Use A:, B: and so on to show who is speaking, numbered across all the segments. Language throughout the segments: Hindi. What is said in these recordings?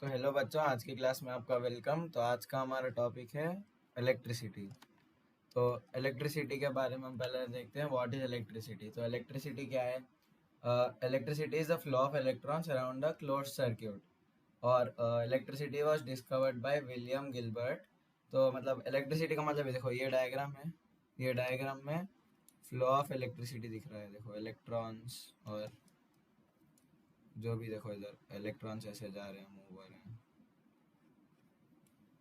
A: तो हेलो बच्चों, आज की क्लास में आपका वेलकम। तो आज का हमारा टॉपिक है इलेक्ट्रिसिटी। तो इलेक्ट्रिसिटी के बारे में हम पहले देखते हैं व्हाट इज इलेक्ट्रिसिटी। तो इलेक्ट्रिसिटी क्या है? Electricity is the flow of electrons around a closed circuit. और electricity was discovered by William Gilbert. तो मतलब इलेक्ट्रिसिटी का मतलब ये देखो, ये डायग्राम है। ये डायग्राम में फ्लो ऑफ इलेक्ट्रिसिटी दिख रहा है। देखो इलेक्ट्रॉन्स और जो भी, देखो इधर इलेक्ट्रॉन्स ऐसे जा रहे हैं, मूव हो रहे हैं,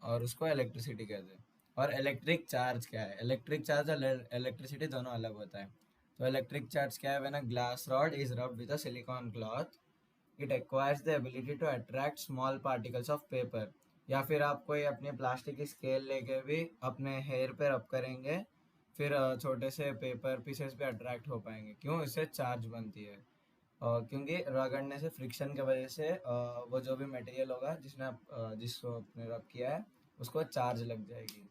A: और उसको इलेक्ट्रिसिटी कहते हैं। और इलेक्ट्रिक चार्ज क्या है? इलेक्ट्रिक चार्ज और इलेक्ट्रिसिटी दोनों अलग होता है। तो इलेक्ट्रिक चार्ज क्या है? When a glass rod is rubbed with a silicon cloth it acquires the ability to attract small particles of paper. या फिर आप कोई अपनी प्लास्टिक की स्केल लेके भी अपने हेयर पे रब करेंगे, फिर छोटे से पेपर पीसेस पे अट्रैक्ट हो पाएंगे। क्यों? इससे चार्ज बनती है। क्योंकि रगड़ने से, फ्रिक्शन की वजह से वो जो भी मटेरियल होगा जिसको आपने रब किया है, उसको चार्ज लग जाएगी।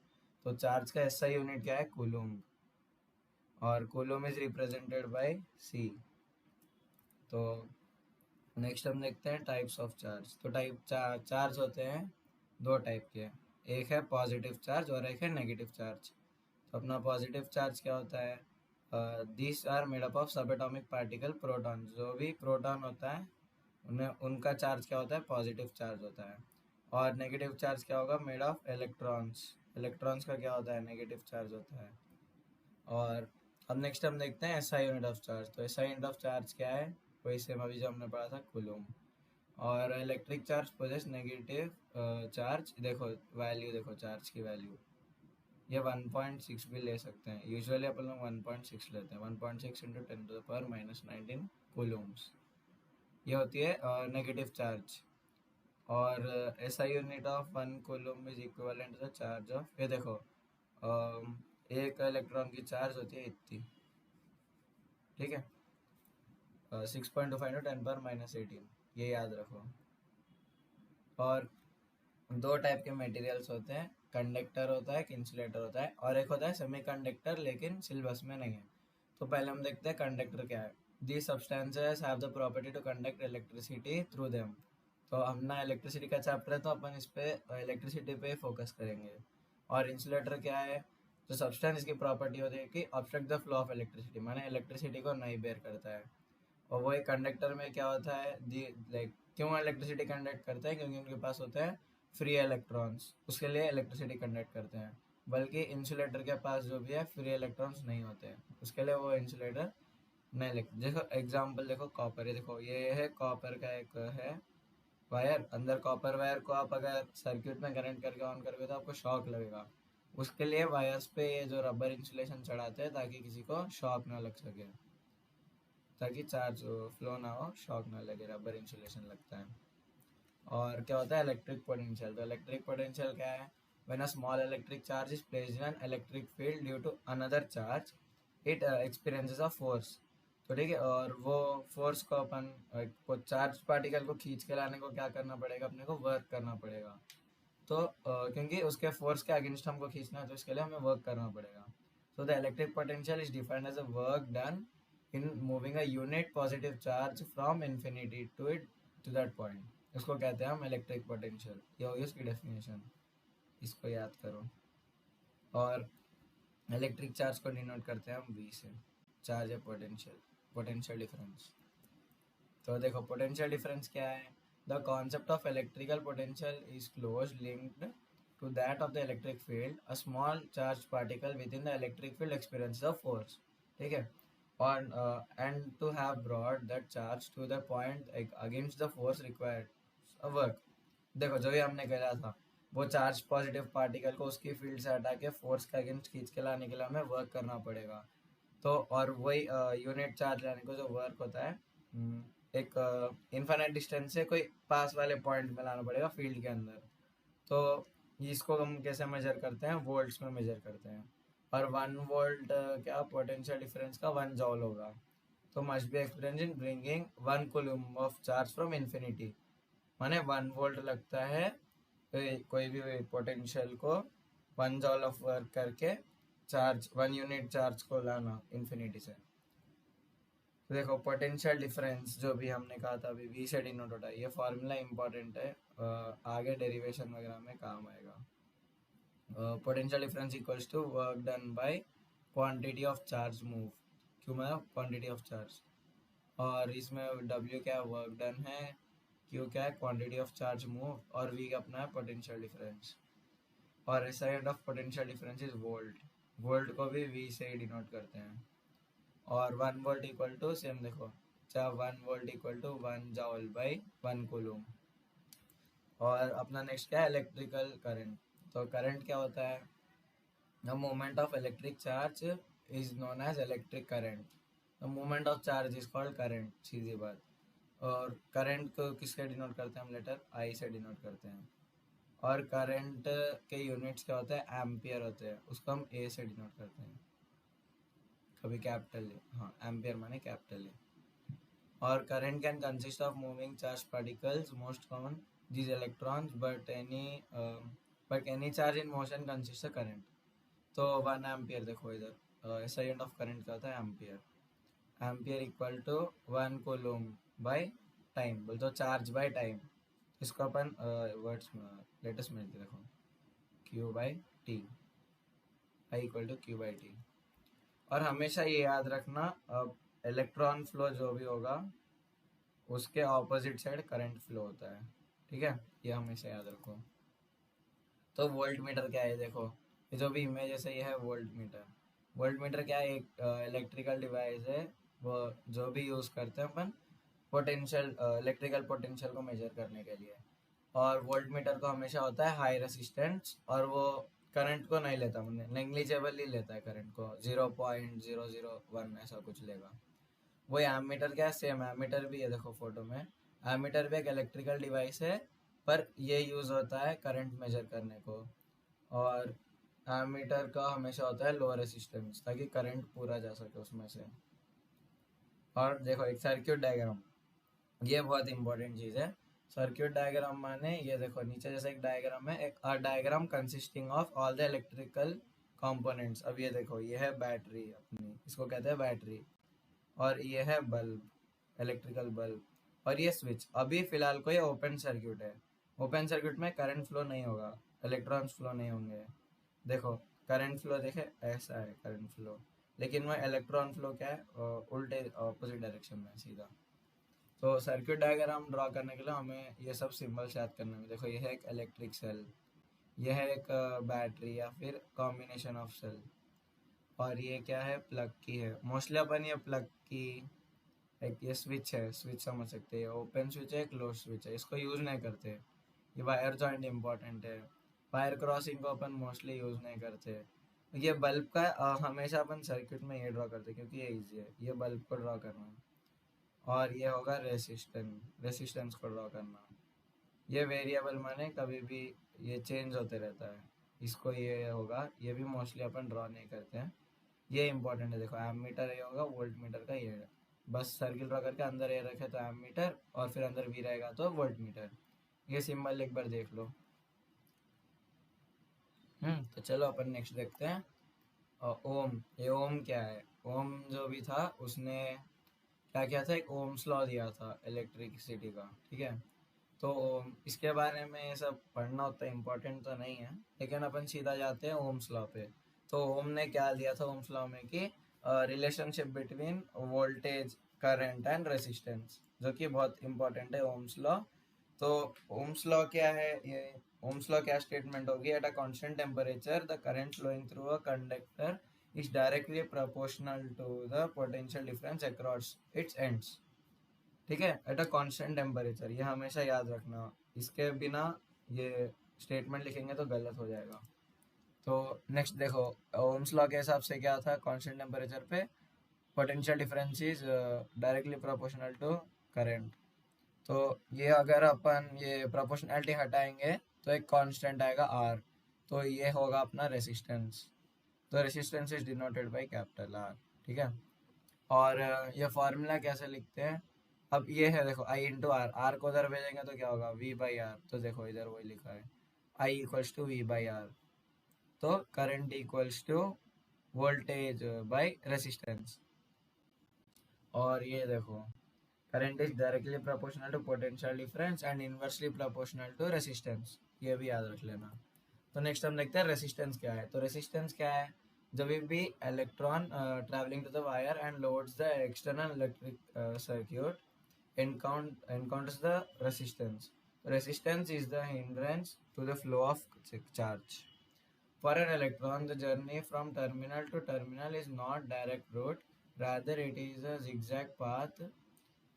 A: तो चार्ज का एसआई यूनिट क्या है? कूलम। और कूलम इज रिप्रेजेंटेड बाय सी। तो नेक्स्ट हम देखते हैं टाइप्स ऑफ चार्ज। तो चार्ज होते हैं दो टाइप के। एक है पॉजिटिव चार्ज और एक है नेगेटिव चार्ज। तो अपना पॉजिटिव चार्ज क्या होता है? This are made up of subatomic particle proton. जो भी प्रोटॉन होता है उन्हें, उनका चार्ज क्या होता है? पॉजिटिव चार्ज होता है। और नेगेटिव चार्ज क्या होगा? Made of electrons. इलेक्ट्रॉन्स का क्या होता है? नेगेटिव चार्ज होता है। और अब नेक्स्ट हम देखते हैं एसआई यूनिट ऑफ चार्ज। तो एसआई यूनिट ऑफ चार्ज क्या है? वही सेम अभी जो हमने पढ़ा था, कूलम। और electric charge possess negative charge. देखो वैल्यू, देखो चार्ज की वैल्यू, ये 1.6 भी ले सकते हैं। यूजुअली अपन लोग 1.6 लेते हैं। 1.6 इंटू 10⁻⁻19 कूलम्स, ये होती है नेगेटिव चार्ज। और SI unit of 1 coulomb is equivalent to the charge of, ये देखो, एक इलेक्ट्रॉन की चार्ज होती है इतनी, ठीक है? 6.25 × 10⁻⁻18, ये याद रखो। और दो टाइप के मटेरियल्स होते हैं, कंडक्टर होता है, एक इंसुलेटर होता है, और एक होता है सेमीकंडक्टर, लेकिन सिलेबस में नहीं है। तो पहले हम देखते हैं कंडक्टर क्या है। The substances have the property to conduct electricity through them. तो हम ना इलेक्ट्रिसिटी का चैप्टर है, तो अपन इस पे इलेक्ट्रिसिटी पे फोकस करेंगे। और इंसुलेटर क्या है? जो सब्सटेंस की प्रॉपर्टी होती है कि obstruct the flow of electricity, माने इलेक्ट्रिसिटी को नहीं बेयर करता है। और वही कंडक्टर में क्या होता है? दी लाइक, क्यों इलेक्ट्रिसिटी कंडक्ट करते हैं? क्योंकि उनके पास होते हैं फ्री इलेक्ट्रॉन्स, उसके लिए इलेक्ट्रिसिटी कंडक्ट करते हैं। बल्कि इंसुलेटर के पास जो भी है, फ्री इलेक्ट्रॉन्स नहीं होते हैं, उसके लिए वो इंसुलेटर नहीं लिख। देखो एग्जांपल, देखो कॉपर, ये देखो, ये है कॉपर का एक है वायर। अंदर कॉपर वायर को आप अगर सर्किट में करंट करके ऑन करोगे तो आपको शॉक लगेगा। उसके लिए वायर्स पे ये जो रबर इंसुलेशन चढ़ाते हैं, ताकि किसी को शॉक ना लग सके, ताकि चार्ज फ्लो ना हो, शॉक ना लगे, रबर इंसुलेशन लगता है। और क्या होता है? Electric potential. तो इलेक्ट्रिक पोटेंशियल क्या है? When a small electric charge is placed in an electric field due to another charge it experiences a force. तो ठीक है, और वो फोर्स को अपन को चार्ज पार्टिकल को खींच के लाने को क्या करना पड़ेगा? अपने को वर्क करना पड़ेगा। तो क्योंकि उसके फोर्स के अगेंस्ट हमको खींचना है, तो इसके लिए हमें वर्क करना पड़ेगा। So the electric potential is defined as a work done in moving a unit positive charge from infinity to it to that point. इसको कहते हैं हम इलेक्ट्रिक पोटेंशियल। ये होगी उसकी डेफिनेशन, इसको याद करो। और इलेक्ट्रिक चार्ज को डिनोट करते हैं हम वी से। चार्ज है पोटेंशियल, पोटेंशियल डिफरेंस। तो देखो पोटेंशियल डिफरेंस क्या है? The concept of electrical potential is close linked to that of the electric field. A small charge particle within the electric field experience the force, ठीक है? और and to have brought that charge to the point against the force required a work. देखो जो भी हमने कहा था, वो चार्ज पॉजिटिव पार्टिकल को उसकी फील्ड से हटा के फोर्स के अगेंस्ट खींच के लाने के लिए हमें वर्क करना पड़ेगा। तो और वही यूनिट चार्ज लाने को जो वर्क होता है, एक इन्फाइनाइट डिस्टेंस से कोई पास वाले पॉइंट में लाना पड़ेगा फील्ड के अंदर। तो इसको हम कैसे मेजर करते हैं? वोल्ट्स में मेजर करते हैं। और 1 वोल्ट क्या पोटेंशियल डिफरेंस का 1 जॉल होगा। तो must be experience in bringing 1 coulomb of charge from infinity. माने 1 वोल्ट लगता है कोई भी पोटेंशियल को 1 जॉल ऑफ वर्क करके चार्ज, 1 यूनिट चार्ज को लाना इन्फिनिटी से। देखो पोटेंशियल डिफरेंस जो भी हमने कहा था अभी वी से डिनोट होता है, ये फॉर्मूला इंपॉर्टेंट है, आगे डेरिवेशन वगैरह में काम आएगा। Potential difference equals to work done by quantity of charge move, क्यों मतलब क्वांटिटी ऑफ चार्ज, और इसमें W क्या है वर्क डन है, Q क्या है क्वांटिटी ऑफ चार्ज मूव, और V अपना है पोटेंशियल डिफरेंस। और SI end of potential difference is volt, volt को भी V से ही डिनोट करते हैं। और 1 वोल्ट इक्वल टू सेम देखो, चाहे 1 volt equal to 1 joule by 1 coulomb. और अपना नेक्स्ट क्या है इलेक्ट्रिकल करंट। तो करंट क्या होता है, the movement of electric charge is known as electric current, the movement of charge is called current, सीधी बात। और करंट को किससे डिनोट करते हैं हम, लेटर आई से डिनोट करते हैं। और करंट के यूनिट्स क्या होते हैं, एम्पियर होते हैं, उसको हम ए से डिनोट करते हैं, कभी कैपिटल ए, हाँ एम्पियर माने कैपिटल ए। और current can consist of moving charged particles, most common these electrons, but any charge in motion consists of current। तो 1 एम्पियर देखो इधर SI यूनिट ऑफ करंट क्या होता है ampere, ampere equal to 1 coulomb by time, बोल तो चार्ज बाय टाइम। इसको अपन वर्ड्स लेटेस्ट में देखो Q/T, I equal to Q/T। और हमेशा ये याद रखना, अब इलेक्ट्रॉन फ्लो जो भी होगा उसके ऑपोजिट साइड करंट फ्लो होता है, ठीक है, ये हमेशा याद रखो। तो वोल्ट मीटर क्या है, देखो ये जो भी इमेज है ये है वोल्ट मीटर। वोल्ट मीटर क्या है, एक इलेक्ट्रिकल डिवाइस है, वो जो भी यूज़ करते हैं अपन पोटेंशियल, इलेक्ट्रिकल पोटेंशियल को मेजर करने के लिए। और वोल्ट मीटर को हमेशा होता है हाई रेसिस्टेंस, और वो करंट को नहीं लेता, नेग्लिजिबल ही लेता है करंट को, 0.001 ऐसा कुछ लेगा। वही एमीटर क्या है, सेम एमीटर भी है देखो फोटो में, एमीटर भी एक इलेक्ट्रिकल डिवाइस है, पर ये यूज़ होता है करंट मेजर करने को। और एमीटर का हमेशा होता है लो रेसिस्टेंस, ताकि करंट पूरा जा सके उसमें से। और देखो एक सर्क्यूट डायग्राम, ये बहुत इंपॉर्टेंट चीज़ है। सर्क्यूट डायग्राम माने ये देखो नीचे जैसे एक डायग्राम है, एक diagram consisting of all the electrical components. अब ये देखो ये है बैटरी अपनी, इसको कहते हैं बैटरी, और ये है बल्ब, इलेक्ट्रिकल बल्ब, और ये स्विच। अभी फिलहाल को ये ओपन सर्क्यूट है, ओपन सर्क्यूट में करंट फ्लो नहीं होगा, इलेक्ट्रॉन्स फ्लो नहीं होंगे। देखो करंट फ्लो देखे ऐसा है करंट फ्लो, लेकिन वो इलेक्ट्रॉन फ्लो क्या है, उल्टे ऑपोजिट डायरेक्शन में सीधा। तो सर्क्यूट डायग्राम ड्रॉ करने के लिए हमें ये सब सिंबल्स याद करने में, देखो ये है एक इलेक्ट्रिक सेल, ये है एक बैटरी या फिर कॉम्बिनेशन ऑफ सेल, और ये क्या है प्लग की है, मोस्टली अपन ये प्लग की, एक ये स्विच है, स्विच समझ सकते हैं, ओपन स्विच है, क्लोज स्विच है, इसको यूज़ नहीं करते। ये वायर जॉइंट इंपॉर्टेंट है, वायर क्रॉसिंग को अपन मोस्टली यूज़ नहीं करते। ये बल्ब का हमेशा अपन सर्किट में ये ड्रॉ करते हैं, क्योंकि ये इजी है, ये बल्ब को ड्रॉ करना। और ये होगा रेसिस्टेंस, रेसिस्टेंस को ड्रॉ करना। ये वेरिएबल माने कभी भी ये चेंज होते रहता है, इसको ये होगा, ये भी मोस्टली अपन ड्रॉ नहीं करते हैं। ये इंपॉर्टेंट है, देखो एम मीटर ये होगा, वोल्ट मीटर का ये है, बस सर्किल ड्रॉ करके अंदर ए रखे तो एम मीटर, और फिर अंदर वी रहेगा तो वोल्ट मीटर। ये सिंबल एक बार देख लो। तो चलो अपन नेक्स्ट देखते हैं। ओम, ये ओम क्या है, ओम जो भी था उसने क्या किया था, एक ओम्स लॉ दिया था इलेक्ट्रिसिटी का, ठीक है। तो इसके बारे में ये सब पढ़ना उतना इम्पोर्टेंट तो नहीं है, लेकिन अपन सीधा जाते हैं ओम्स लॉ पे। तो ओम ने क्या दिया था ओम्स लॉ में कि relationship between voltage, current and resistance, जो कि बहुत इंपॉर्टेंट है ओम्स लॉ। तो ओम्स लॉ क्या है, ये ओम्स लॉ क्या स्टेटमेंट होगी, at a constant temperature the current flowing through a conductor is directly proportional to the potential difference across its ends, ठीक है, एट अ कांस्टेंट टेम्परेचर, ये हमेशा याद रखना, इसके बिना ये स्टेटमेंट लिखेंगे तो गलत हो जाएगा। तो नेक्स्ट देखो, ओम्स लॉ के हिसाब से क्या था, कांस्टेंट टेम्परेचर पे potential difference is directly proportional to current. तो ये अगर अपन ये प्रोपोर्शनैलिटी हटाएंगे तो एक कांस्टेंट आएगा आर, तो ये होगा अपना रेसिस्टेंस। तो resistance is denoted by capital R, ठीक है। और ये फार्मूला कैसे लिखते हैं, अब ये है देखो आई इंटू आर, आर को उधर भेजेंगे तो क्या होगा वी बाई आर, तो देखो इधर वही लिखा है, I equals to V by R. तो current equals to voltage by resistance. और ये देखो current is directly proportional to potential difference and inversely proportional to resistance, ये भी याद रख लेना। तो नेक्स्ट हम देखते हैं रेसिस्टेंस क्या है। तो रेसिस्टेंस क्या है, जब भी electron travelling to the wire and loads the external electric circuit encounters the resistance. Resistance is the hindrance to the flow of charge. For an electron, the journey from terminal to terminal is not direct route, rather it is a zigzag path.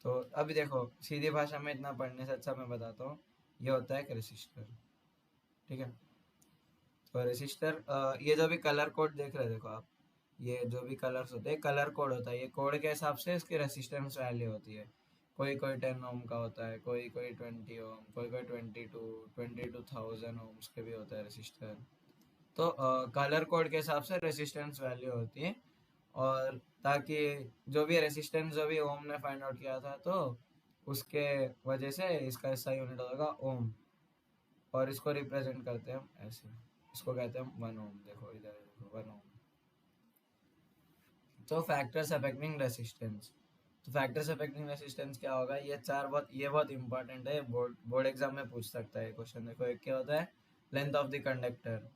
A: तो अभी देखो सीधी भाषा में इतना पढ़ने से अच्छा मैं बताता हूँ, ये होता है एक रेसिस्टर। ठीक है, तो रेसिस्टर ये जो भी कलर कोड देख रहे हो देखो आप, ये जो भी कलर्स होते हैं कलर कोड होता है, ये कोड के हिसाब से इसकी रेसिस्टेंस वैल्यू होती है। कोई कोई 10 ओम का होता है, कोई कोई 20 ओम, कोई कोई 22,000 ओम्स के भी होता है रेसिस्टर। तो कलर कोड के हिसाब से रेसिस्टेंस वैल्यू होती है। और ताकि जो भी रेसिस्टेंस जो भी ओम ने फाइंड आउट किया था, तो उसके वजह से इसका ऐसा यूनिट होगा ओम, और इसको रिप्रेजेंट करते हैं हम ऐसे, इसको कहते हैं 1 ओम। देखो इधर देखो 1 ओम। तो फैक्टर्स अफेक्टिंग रेसिस्टेंस, तो फैक्टर्स अफेक्टिंग रेसिस्टेंस क्या होगा, ये बहुत इंपॉर्टेंट है, बोर्ड एग्जाम में पूछ सकता है क्वेश्चन। देखो एक क्या होता है, लेंथ ऑफ द कंडक्टर,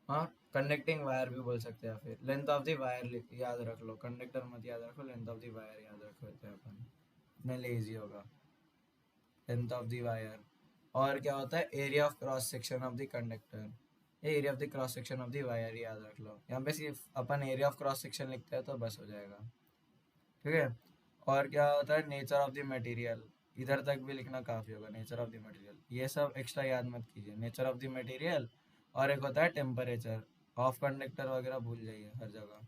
A: हाँ कंडक्टिंग वायर भी बोल सकते हैं, फिर लेंथ ऑफ द वायर याद रख लो, कंडक्टर मत याद रखो, लेंथ ऑफ द वायर याद रख लेते हैं अपन, अपने लिए इजी होगा, लेंथ ऑफ द वायर। और क्या होता है, area of cross section of the conductor, ये area of the cross section of the wire याद रख लो। यहाँ पे सिर्फ अपन एरिया ऑफ क्रॉस सेक्शन लिखते हैं तो बस हो जाएगा। ठीक है, और क्या होता है, नेचर ऑफ द मटेरियल, इधर तक भी लिखना काफ़ी होगा, नेचर ऑफ द मटेरियल, ये सब एक्स्ट्रा याद मत कीजिए, नेचर ऑफ द मटेरियल। और एक होता है टेम्परेचर ऑफ कंडक्टर वगैरह भूल जाइए हर जगह।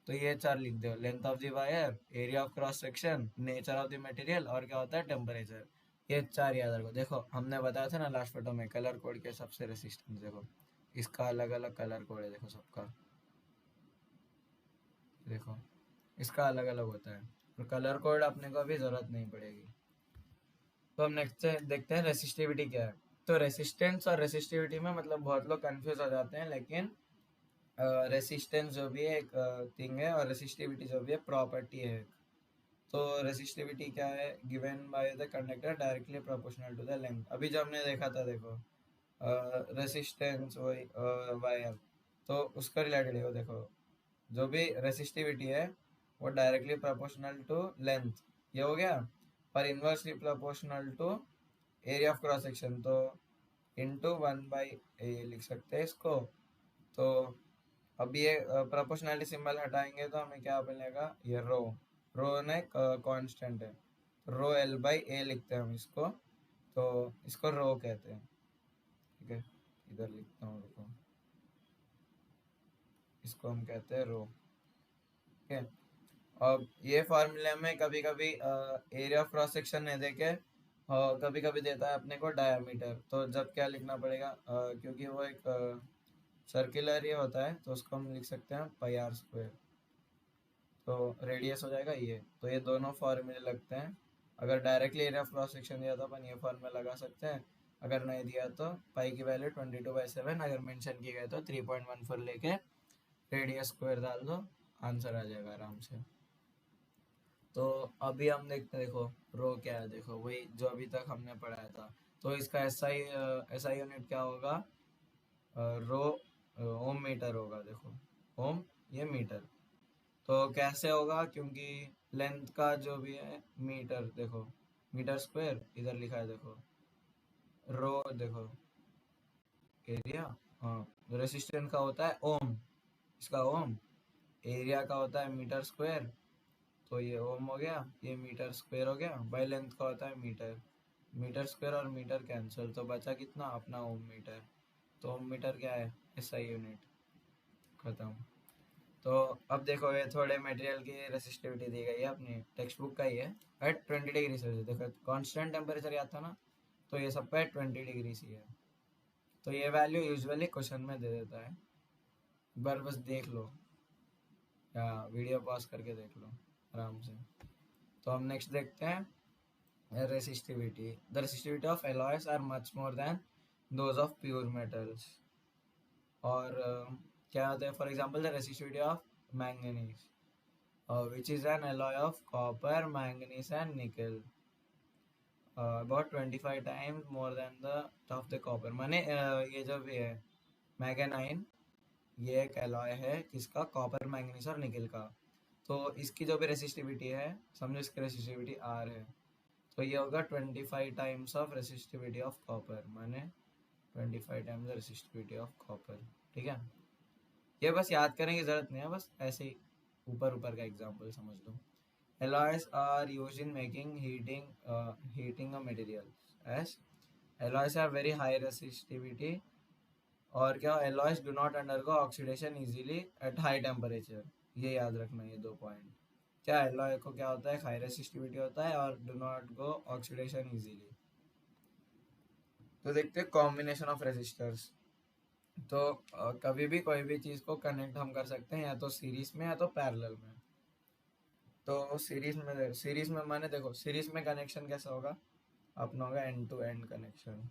A: तो ये चार लिख दो, length of the wire, area of cross section, nature of the material, और क्या होता है टेम्परेचर। ये चार याद रखो। देखो हमने बताया था ना लास्ट फोटो में कलर कोड के सबसे रेसिस्टेंस, देखो इसका अलग अलग कलर कोड है, देखो सबका, देखो इसका अलग अलग होता है, और कलर कोड अपने को अभी ज़रूरत नहीं पड़ेगी। तो हम नेक्स्ट देखते हैं रेसिस्टिविटी क्या है। तो रेसिस्टेंस और रेसिस्टिविटी में मतलब बहुत लोग कंफ्यूज हो जाते हैं, लेकिन रेसिस्टेंस जो भी है एक थिंग है, और रेसिस्टिविटी जो भी है प्रॉपर्टी है। तो रेसिस्टिविटी क्या है, given by the conductor directly proportional to the length. अभी जो हमने देखा था देखो रेसिस्टेंस वही वायर, तो उसका रिलेटेड है वो, देखो जो भी रेसिस्टिविटी है वो डायरेक्टली प्रोपोर्शनल टू लेंथ, ये हो गया। पर inversely proportional to area of cross section, तो इंटू 1/a लिख सकते हैं इसको। तो अब ये प्रोपोर्शनलिटी सिंबल हटाएंगे तो हमें क्या बनेगा, ये रो, रो ने कांस्टेंट है, रो L/A लिखते हैं हम इसको, तो इसको रो कहते हैं। ठीक है, इधर लिखता हूँ रुको, इसको हम कहते हैं रो। ठीक है, अब ये फार्मूले में कभी कभी एरिया ऑफ क्रॉस सेक्शन नहीं देके कभी कभी देता है अपने को डायमीटर, तो जब क्या लिखना पड़ेगा, क्योंकि वो एक सर्कुलर ये होता है, तो उसको हम लिख सकते हैं πr², तो रेडियस हो जाएगा ये। तो ये दोनों फार्मूले लगते हैं, अगर directly area of cross section दिया तो अपन ये फार्मूला लगा सकते हैं, अगर नहीं दिया तो पाई की वैल्यू 22/7, अगर मेंशन किया गया तो 3.14 लेके रेडियस स्क्वायर डाल दो, आंसर आ जाएगा आराम से। तो अभी हम देखते हैं, देखो रो क्या है, देखो वही जो अभी तक हमने पढ़ाया था। तो इसका एसआई यूनिट क्या होगा, रो ओम मीटर होगा, देखो ओम ये मीटर। तो कैसे होगा, क्योंकि लेंथ का जो भी है मीटर, देखो मीटर स्क्वायर इधर लिखा है, देखो रो, देखो एरिया, हाँ रेसिस्टेंस का होता है ओम, इसका ओम, एरिया का होता है मीटर स्क्वायर, तो ये ओम हो गया, ये मीटर स्क्वायर हो गया, बाई लेंथ का होता है मीटर, मीटर स्क्वायर और मीटर कैंसिल, तो बचा कितना अपना ओम मीटर। तो ओम मीटर क्या है, एसआई यूनिट, खत्म। तो अब देखो ये थोड़े मटेरियल की रेसिस्टिविटी दी गई है, अपनी टेक्स्ट बुक का ही है, एट 20 डिग्री सेल्सियस। देखो कांस्टेंट टेम्परेचर याद था ना, तो ये सब पे 20 डिग्री सी है। तो ये वैल्यू यूजुअली क्वेश्चन में दे देता है, एक बार बस देख लो, या वीडियो पॉज करके देख लो आराम से। तो हम नेक्स्ट देखते हैं resistivity. The resistivity of alloys are much more than those of pure metals. और क्या होता है, for example the resistivity of manganese, which is an alloy of copper manganese and nickel, about 25 times more than the of the copper. माने ये जो भी है मैगनाइन, ये एक एलॉय है किसका, कॉपर मैंगनीज और निकल का। तो इसकी जो भी रेसिस्टिविटी है, समझो इसकी रेसिस्टिविटी आर है, तो ये होगा 25 times of resistivity of copper, माने 25 टाइम्स रेसिस्टिविटी ऑफ कॉपर। ठीक है, ये बस याद करने की जरूरत नहीं है, बस ऐसे ही ऊपर ऊपर का एग्जांपल समझ लो। alloys are used in making heating of materials as alloys have very high resistivity, और क्या, alloys do not undergo oxidation easily at high temperature। ये याद रखना, ये दो पॉइंट। क्या एलॉय को क्या होता है, हाई रेसिस्टिविटी होता है और do not go oxidation easily. तो देखते हैं कॉम्बिनेशन ऑफ रेसिस्टर्स। तो कभी भी कोई भी चीज़ को कनेक्ट हम कर सकते हैं या तो सीरीज में या तो पैरेलल में। तो सीरीज में माने देखो, सीरीज में कनेक्शन कैसा होगा अपना, होगा end to end connection,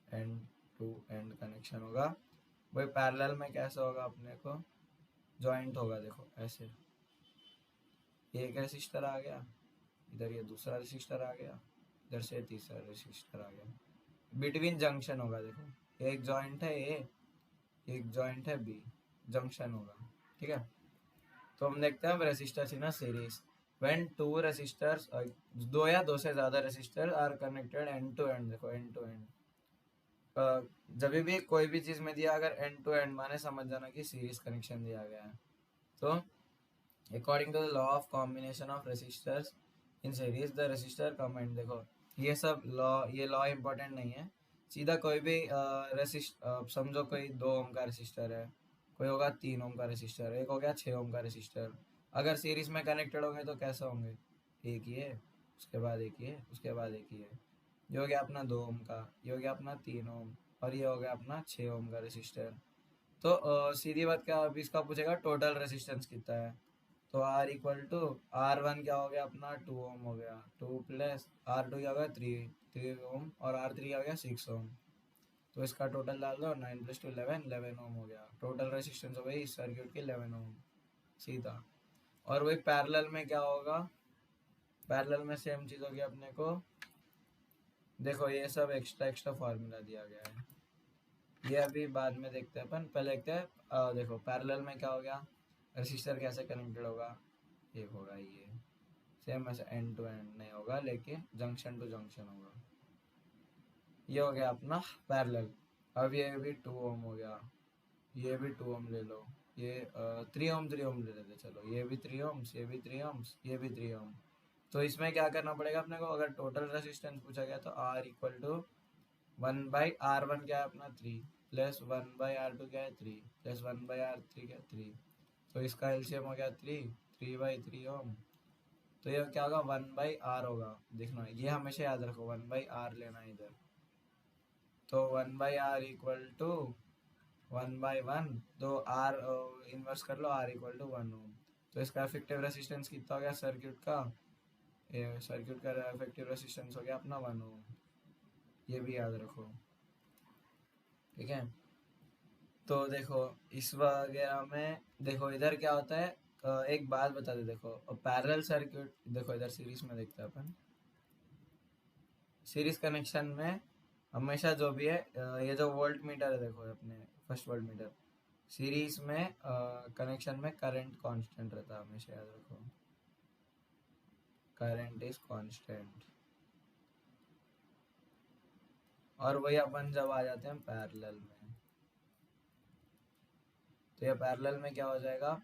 A: end to end connection होगा। वही पैरेलल में कैसा होगा अपने को, जॉइंट होगा। देखो ऐसे, ये एक रेसिस्टर आ गया, इधर ये दूसरा रेसिस्टर आ गया, इधर से तीसरा रेसिस्टर आ गया, बिटवीन जंक्शन होगा। देखो एक जॉइंट है ए, एक जॉइंट है बी, जंक्शन होगा। ठीक है, तो हम देखते हैं resistors in a series when two resistors, दो या दो से ज्यादा resistor are connected end to end. देखो एंड टू एंड, जब भी कोई भी चीज में दिया अगर एंड टू एंड, माने समझ जाना कि सीरीज कनेक्शन दिया गया है। तो according to the law of combination of resistors in series the resistor comment. देखो ये सब लॉ, ये लॉ इंपॉर्टेंट नहीं है, सीधा कोई भी समझो कोई 2 ओम का रेसिस्टर है, कोई होगा 3 ओम का रेसिस्टर, एक हो गया 6 ओम का रेसिस्टर। अगर सीरीज में कनेक्टेड होंगे तो कैसे होंगे, एक ही है, उसके बाद एक ही है, उसके बाद एक ही है। ये हो गया अपना 2 ओम का, ये हो गया अपना 3 ओम, और ये हो गया अपना 6 ओम का रेसिस्टर। तो सीधी बात, क्या अभी इसका पूछेगा टोटल रेसिस्टेंस कितना है, तो R equal to R one क्या हो गया अपना 2 ओम हो गया, 2 प्लस आर टू क्या हो गया 3 ओम, और आर थ्री हो गया 6 ओम। तो इसका टोटल डाल दो, 9 + 2 11, 11 ओम हो गया। टोटल रेसिस्टेंस हो गई इस सर्किट की 11 ओम सीधा। और वही पैरेलल में क्या होगा, पैरेलल में सेम चीज़ होगी अपने को। देखो ये सब एक्स्ट्रा एक्स्ट्रा फार्मूला दिया गया है, ये अभी बाद में देखते हैं अपन, पहले देखते हैं। देखो पैरेलल में क्या हो गया, रेसिस्टर कैसे कनेक्टेड होगा, एक होगा ये सेम ऐसे एंड टू एंड नहीं होगा, लेकिन जंक्शन टू जंक्शन होगा। ये हो गया अपना पैरेलल। अब ये भी 2 ओम हो गया, ये भी 2 ओम ले लो, ये 3 ओम ले लेते चलो, ये भी 3 ओम्स, ये भी 3 ओम्स, ये भी 3 ओम। तो इसमें क्या करना पड़ेगा अपने को, अगर टोटल रेसिस्टेंस पूछा गया तो आर इक्वल टू 1/R1 क्या है अपना 3, प्लस 1/R2 क्या है 3, प्लस 1/R3 क्या है 3। तो इसका एलसीएम हो गया 3/3 ओम। तो ये क्या होगा 1/R होगा। देखना ये हमेशा याद रखो, 1/R लेना है इधर। तो 1/R इक्वल टू 1/1, तो R इन्वर्स कर लो, R इक्वल टू 1 ओम। तो इसका इफेक्टिव रेसिस्टेंस कितना हो गया सर्किट का, सर्किट का इफेक्टिव रेसिस्टेंस हो गया अपना 1 ओम। ये भी याद रखो, ठीक है। तो देखो इस वगैरह में, देखो इधर क्या होता है, एक बात बता दे। देखो पैरेलल सर्किट, देखो इधर सीरीज में देखते हैं अपन, सीरीज कनेक्शन में हमेशा जो भी है, ये जो वोल्ट मीटर है, देखो अपने फर्स्ट वोल्ट मीटर, सीरीज में कनेक्शन में करंट कांस्टेंट रहता है हमेशा, याद रखो करंट इज कांस्टेंट। और वही अपन जब आ जाते हैं पैरेलल में, तो ये पैरेलल में क्या हो जाएगा,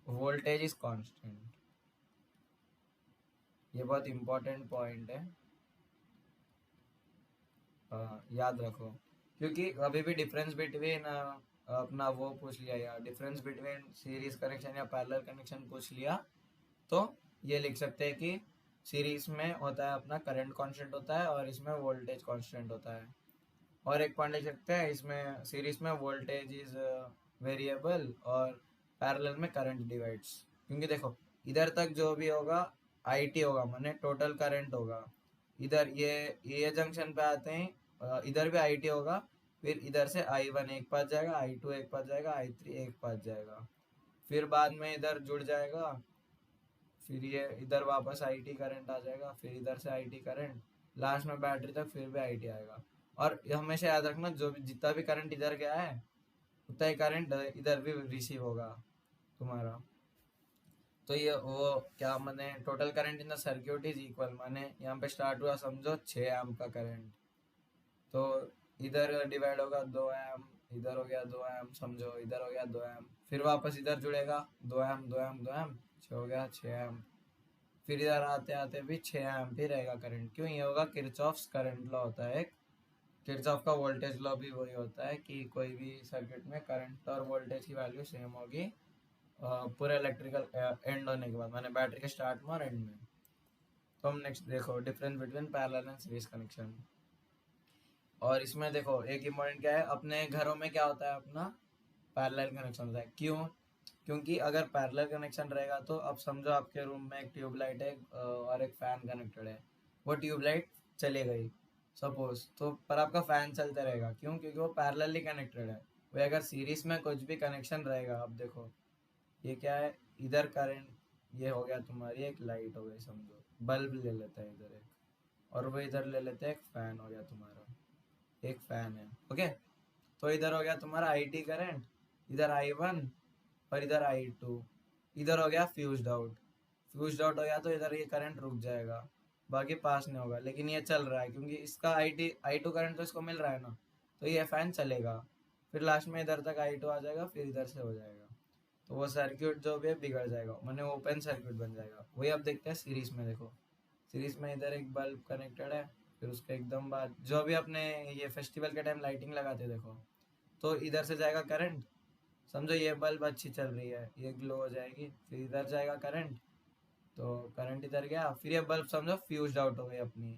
A: वोल्टेज इज कांस्टेंट। ये बहुत इंपॉर्टेंट पॉइंट है, याद रखो, क्योंकि अभी भी डिफरेंस बिटवीन अपना वो पूछ लिया, या डिफरेंस बिटवीन सीरीज कनेक्शन या पैरेलल कनेक्शन पूछ लिया, तो ये लिख सकते हैं कि सीरीज में होता है अपना करंट कांस्टेंट होता है, और इसमें वोल्टेज कांस्टेंट होता है। और एक पॉइंट लिख सकते हैं, इसमें सीरीज में वोल्टेज इज वेरिएबल और पैरेलल में करंट डिवाइड्स। क्योंकि देखो इधर तक जो भी होगा आईटी होगा, माने टोटल करंट होगा। इधर ये जंक्शन पे आते हैं, इधर भी आईटी होगा, फिर इधर से I1 एक पास जाएगा, I2 एक पास जाएगा, I3 एक पास जाएगा, फिर बाद में इधर जुड़ जाएगा, फिर ये इधर वापस आईटी करंट आ जाएगा, फिर इधर से आईटी करंट, लास्ट में बैटरी तक फिर भी आईटी आएगा। और ये हमेशा याद रखना, जो भी जितना भी करंट इधर गया है उतना ही करंट इधर भी रिसीव होगा तुम्हारा। तो ये वो क्या माने, total current in the circuit is equal, माने यहाँ पे स्टार्ट हुआ समझो 6 एम्प का करंट, तो इधर डिवाइड होगा 2 एम, इधर हो गया 2 एम समझो, इधर हो गया 2 एम, फिर वापस इधर जुड़ेगा 2 एम 2 एम 2 एम, हो गया 6 एम, फिर इधर आते आते भी 6 एम ही रहेगा करंट। क्यों? ये होगा किरचॉफ्स करंट लॉ होता है एक, किरचॉफ का वोल्टेज लॉ भी वही होता है कि कोई भी सर्किट में करंट और वोल्टेज की वैल्यू सेम होगी पूरे इलेक्ट्रिकल एंड होने के बाद, मैंने बैटरी के स्टार्ट में और एंड में। तो हम नेक्स्ट देखो difference between parallel and series connection. और इसमें देखो एक इम्पोर्टेंट क्या है, अपने घरों में क्या होता है अपना पैरेलल कनेक्शन होता है। क्यों? क्योंकि अगर पैरेलल कनेक्शन रहेगा तो अब समझो आपके रूम में एक ट्यूबलाइट है और एक फैन कनेक्टेड है, वो ट्यूबलाइट चली गई सपोज, तो पर आपका फैन चलता रहेगा। क्यों? क्योंकि वो पैरेलली कनेक्टेड है। वही अगर सीरीज में कुछ भी कनेक्शन रहेगा, अब देखो ये क्या है, इधर करंट, ये हो गया तुम्हारी एक लाइट हो गई समझो, बल्ब ले लेते हैं इधर एक, और वो इधर ले लेते हैं एक फैन हो गया तुम्हारा, एक फैन है ओके। तो इधर हो गया तुम्हारा आई टी करंट, इधर I1 और इधर I2, इधर हो गया फ्यूज्ड आउट। फ्यूज्ड आउट हो गया तो इधर ये करंट रुक जाएगा, बाकी पास नहीं होगा, लेकिन ये चल रहा है क्योंकि इसका I2 करंट तो इसको मिल रहा है ना, तो ये फैन चलेगा। फिर लास्ट में इधर तक I2 आ जाएगा, फिर इधर से हो जाएगा, तो वो सर्किट जो भी है बिगड़ जाएगा, मैंने ओपन सर्किट बन जाएगा। वही अब देखते हैं सीरीज में। देखो सीरीज में इधर एक बल्ब कनेक्टेड है, फिर उसके एकदम बाद जो भी अपने ये फेस्टिवल के टाइम लाइटिंग लगाते हैं देखो, तो इधर से जाएगा करंट, समझो ये बल्ब अच्छी चल रही है, ये ग्लो हो जाएगी, फिर इधर जाएगा करंट, तो करंट इधर गया, फिर ये बल्ब समझो फ्यूज्ड आउट हो गई अपनी,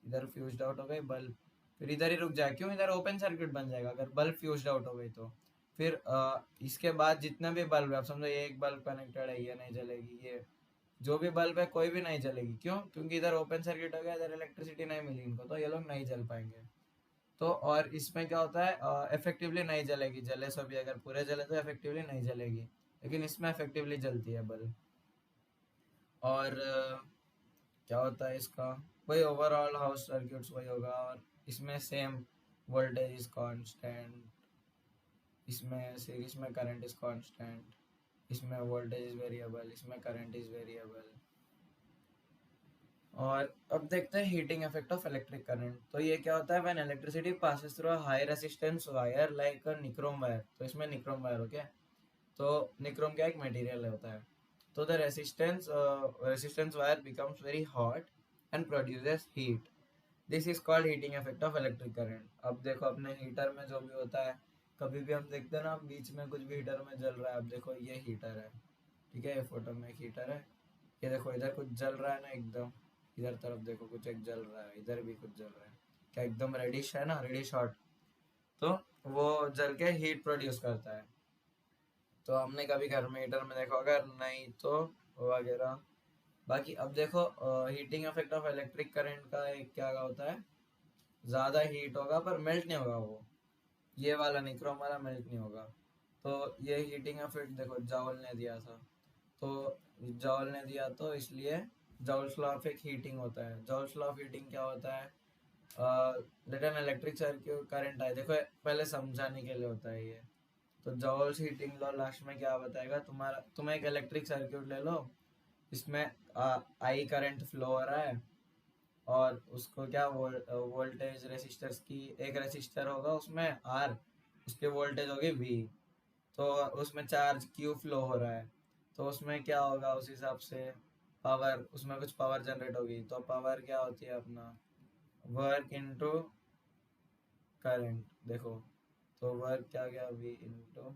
A: इधर फ्यूज्ड आउट हो गई बल्ब, फिर इधर ही रुक जाए। क्यों? इधर ओपन सर्किट बन जाएगा अगर बल्ब फ्यूज्ड आउट हो गई तो। फिर इसके बाद जितना भी बल्ब है, आप समझो ये एक बल्ब कनेक्टेड है, ये नहीं जलेगी, ये जो भी बल्ब है कोई भी नहीं जलेगी। क्यों? क्योंकि इधर ओपन सर्किट हो गया, इधर इलेक्ट्रिसिटी नहीं मिली इनको, तो ये लोग नहीं जल पाएंगे। तो और इसमें क्या होता है, इफेक्टिवली नहीं जलेगी, जले सो भी अगर पूरे जले तो इफेक्टिवली नहीं जलेगी, लेकिन इसमें इफेक्टिवली जलती है बल्ब। और क्या होता है इसका, वही ओवरऑल हाउस सर्किट्स वही होगा। और इसमें सेम वोल्टेज इज कांस्टेंट, इसमें सीरीज में करंट इज कांस्टेंट, इसमें वोल्टेज इज वेरिएबल, इसमें करंट इज वेरिएबल। और अब देखते हैं heating effect of electric current. तो ये क्या होता है, when electricity passes through a high resistance wire like a nichrome wire. तो इसमें निक्रोम वायर हो क्या, तो निक्रोम क्या एक मटेरियल होता है, तो the resistance wire becomes very hot and produces heat, this is called heating effect of electric current. अब देखो अपने हीटर में जो भी होता है, कभी भी हम देखते हैं ना बीच में कुछ भी हीटर में जल रहा है, अब देखो ये हीटर है, ठीक है, ये फोटो में एक हीटर है, ये देखो इधर कुछ जल रहा है ना एकदम, इधर तरफ देखो कुछ एक जल रहा है, इधर भी कुछ जल रहा है, क्या एकदम रेडिश है ना, रेडिश हॉट, तो वो जल के हीट प्रोड्यूस करता है। तो हमने कभी घर में हीटर में देखा होगा, नहीं तो वगैरह। बाकी अब देखो heating effect of electric current का एक क्या होता है, ज़्यादा हीट होगा पर मेल्ट नहीं होगा वो, ये वाला निक्रोम वाला मेल्ट नहीं होगा। तो ये हीटिंग इफेक्ट देखो जॉल ने दिया था, तो जॉल ने दिया तो इसलिए जॉल्स लॉ ऑफ एक हीटिंग होता है। जॉल्स लॉ ऑफ हीटिंग क्या होता है, let an electric circuit current आए, देखो पहले समझाने के लिए होता है ये। तो जॉल्स हीटिंग लॉ लास्ट में क्या बताएगा, तुम्हारा तुम एक इलेक्ट्रिक सर्किट ले लो, इसमें आई करंट फ्लो हो रहा है, और उसको क्या वोल्टेज रेसिस्टर्स की, एक रेसिस्टर होगा उसमें आर, उसकी वोल्टेज होगी वी, तो उसमें चार्ज क्यू फ्लो हो रहा है, तो उसमें क्या होगा उस हिसाब से पावर, उसमें कुछ पावर जनरेट होगी, तो पावर क्या होती है अपना वर्क इनटू करंट। देखो तो वर्क क्या गया, V into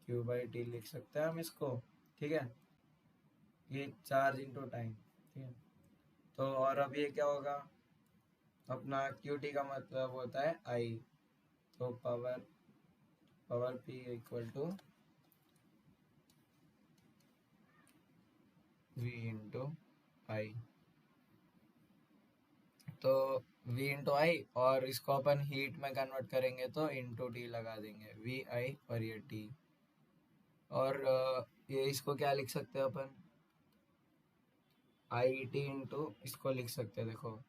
A: Q by T लिख सकते हैं हम इसको, ठीक है, ये चार्ज इंटू टाइम, ठीक है। तो और अब ये क्या होगा अपना क्यू टी का मतलब होता है आई, तो power power P equal to V into I. तो वी इंटू आई, और इसको अपन हीट में कन्वर्ट करेंगे तो इंटू टी लगा देंगे, वी आई और ये टी। और ये इसको क्या लिख सकते हैं अपन, आई टी इंटू इसको लिख सकते हैं, देखो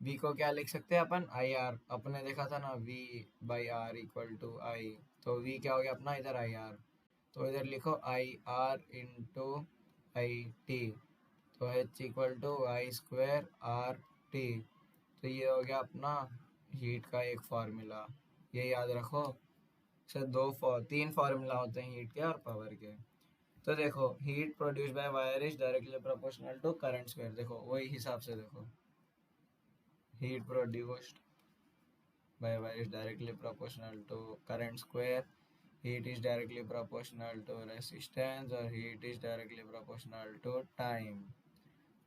A: v को क्या लिख सकते हैं अपन, आई आर, अपने देखा था ना v by R equal to I, तो v क्या हो गया अपना इधर आई आर, तो इधर लिखो I R into I T, तो h equal to I square R T, तो ये हो गया अपना हीट का एक फार्मूला, ये याद रखो। सर तीन फार्मूला होते हैं हीट के और पावर के। तो देखो heat produce by wire is directly proportional to current square, देखो वही हिसाब से देखो, heat produced by wire is directly proportional to current square, heat is directly proportional to resistance और heat is directly proportional to time,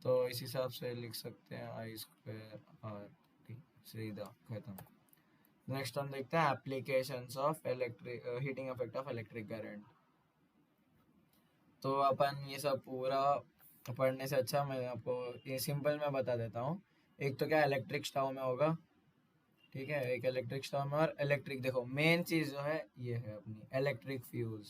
A: तो इस हिसाब से लिख सकते हैं आई स्क्वायर आर टी, सीधा खत्म। नेक्स्ट हम देखते हैं applications of electric heating effect of electric current. तो अपन ये सब पूरा पढ़ने से अच्छा मैं आपको ये सिंपल में बता देता हूँ। एक तो क्या इलेक्ट्रिक स्टोव में होगा, ठीक है, एक इलेक्ट्रिक स्टोव में, और इलेक्ट्रिक देखो मेन चीज जो है ये है अपनी इलेक्ट्रिक फ्यूज।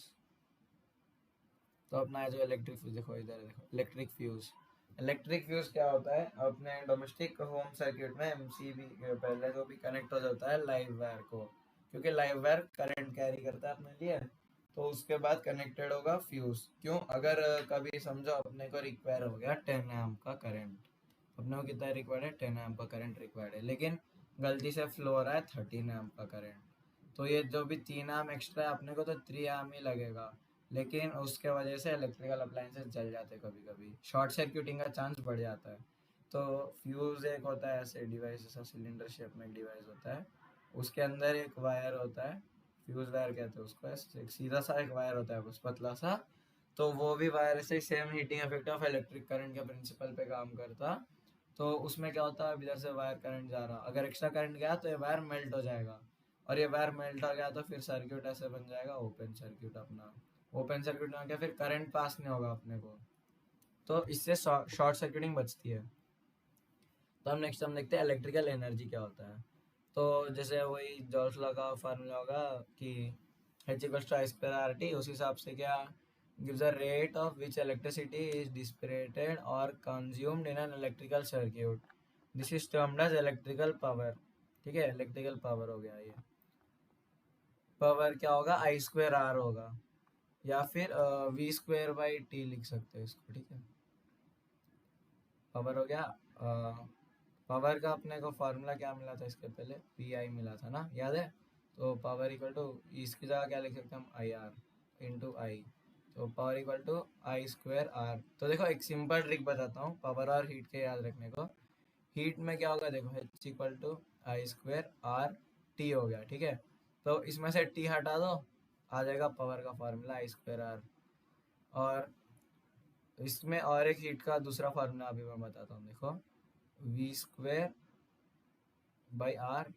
A: तो अपना है जो इलेक्ट्रिक फ्यूज, देखो इधर देखो इलेक्ट्रिक फ्यूज। इलेक्ट्रिक फ्यूज क्या होता है, अपने डोमेस्टिक होम सर्किट में एमसीबी पहले जो भी कनेक्ट हो जाता है लाइव वायर को, क्योंकि लाइव वायर करंट कैरी करता है अपने लिए, तो उसके बाद कनेक्टेड होगा फ्यूज। क्यों, अगर कभी समझो अपने को रिक्वायर हो गया 10 एम्प का करंट, अपने को कितना रिक्वायर्ड है 10 एम्प का करंट रिक्वायर्ड है, लेकिन गलती से फ्लो हो रहा है 13 एम्प का करंट, तो ये जो भी 3 एम्प एक्स्ट्रा है अपने को तो 3 एम्प ही लगेगा, लेकिन उसके वजह से इलेक्ट्रिकल अप्लायंसेस जल जाते हैं, कभी कभी शॉर्ट सर्क्यूटिंग का चांस बढ़ जाता है। तो फ्यूज एक होता है ऐसे डिवाइस, ऐसा सिलेंडर शेप में एक डिवाइस होता है, उसके अंदर एक वायर होता है, फ्यूज वायर कहते हैं उसको, एक सीधा सा एक वायर होता है बस पतला सा, तो वो भी वायर से same heating effect of electric current के प्रिंसिपल पे काम करता। तो उसमें क्या होता है, इधर से वायर करंट जा रहा, अगर एक्स्ट्रा करंट गया तो ये वायर मेल्ट हो जाएगा, और ये वायर मेल्ट हो गया तो फिर सर्किट ऐसे बन जाएगा ओपन सर्किट अपना, ओपन सर्किट में क्या फिर करंट पास नहीं होगा अपने को, तो इससे शॉर्ट सर्किटिंग बचती है। तो हम नेक्स्ट हम देखते हैं इलेक्ट्रिकल एनर्जी क्या होता है। तो जैसे वही जॉल्स लॉ का फार्मूला होगा कि H equals to I square R T, उस हिसाब से क्या gives a rate of which electricity is dissipated or consumed in an electrical circuit. This is termed as electrical power, ठीक है, इलेक्ट्रिकल पावर हो गया ये। पावर क्या होगा, आई स्क्वायर आर होगा, या फिर वी स्क्वायर बाई टी लिख सकते हैं इसको, ठीक है। पावर हो गया, पावर का अपने को फार्मूला क्या मिला था इसके पहले, पी आई मिला था ना, याद है। तो पावर इक्वल टू, इसकी जगह क्या लिख सकते हैं हम, आई आर इंटू आई, तो power equal to I square R. तो देखो एक सिंपल ट्रिक बताता हूँ पावर और हीट के याद रखने को। हीट में क्या होगा, देखो H equal to I square R T हो गया, ठीक है। तो इसमें से टी हटा दो, आ जाएगा पावर का फार्मूला आई स्क्वायर आर। और इसमें और एक हीट का दूसरा फार्मूला अभी मैं बताता हूँ, देखो V square by R